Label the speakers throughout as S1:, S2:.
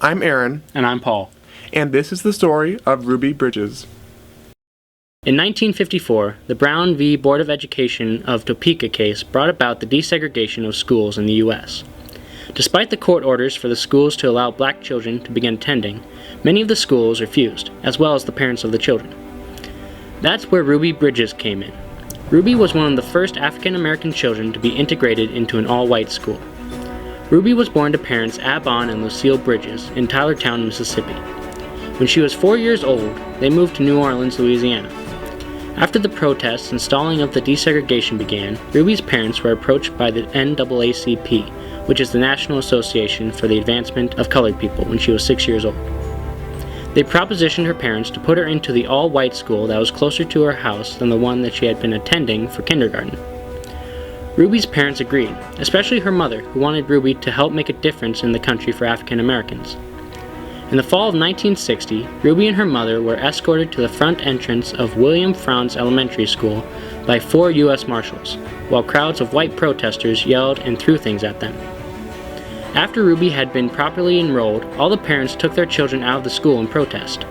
S1: I'm Aaron,
S2: And I'm Paul.
S1: and this is the story of Ruby Bridges.
S2: In 1954, the Brown v. Board of Education of Topeka case brought about the desegregation of schools in the U.S. Despite the court orders for the schools to allow black children to begin attending, many of the schools refused, as well as the parents of the children. That's where Ruby Bridges came in. Ruby was one of the first African American children to be integrated into an all-white school. Ruby was born to parents Abon and Lucille Bridges in Tylertown, Mississippi. When she was 4 years old, they moved to New Orleans, Louisiana. After the protests and stalling of the desegregation began, Ruby's parents were approached by the NAACP, which is the National Association for the Advancement of Colored People, when she was 6 years old. They propositioned her parents to put her into the all-white school that was closer to her house than the one that she had been attending for kindergarten. Ruby's parents agreed, especially her mother, who wanted Ruby to help make a difference in the country for African Americans. In the fall of 1960, Ruby and her mother were escorted to the front entrance of William Frowns Elementary School by 4 U.S. Marshals, while crowds of white protesters yelled and threw things at them. After Ruby had been properly enrolled, all the parents took their children out of the school in protest.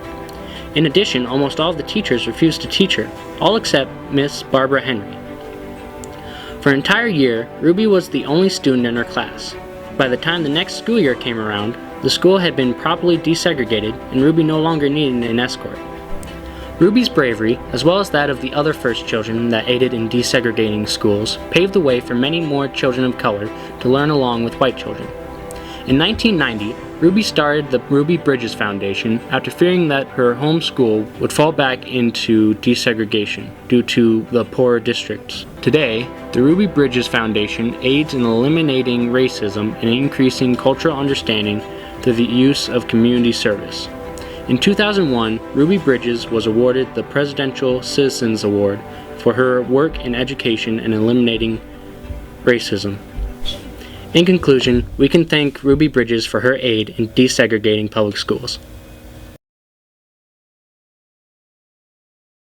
S2: In addition, almost all of the teachers refused to teach her, all except Miss Barbara Henry. For an entire year, Ruby was the only student in her class. By the time the next school year came around, the school had been properly desegregated and Ruby no longer needed an escort. Ruby's bravery, as well as that of the other first children that aided in desegregating schools, paved the way for many more children of color to learn along with white children. In 1990, Ruby started the Ruby Bridges Foundation after fearing that her home school would fall back into desegregation due to the poorer districts. Today, the Ruby Bridges Foundation aids in eliminating racism and increasing cultural understanding through the use of community service. In 2001, Ruby Bridges was awarded the Presidential Citizens Award for her work in education and eliminating racism. In conclusion, we can thank Ruby Bridges for her aid in desegregating public schools.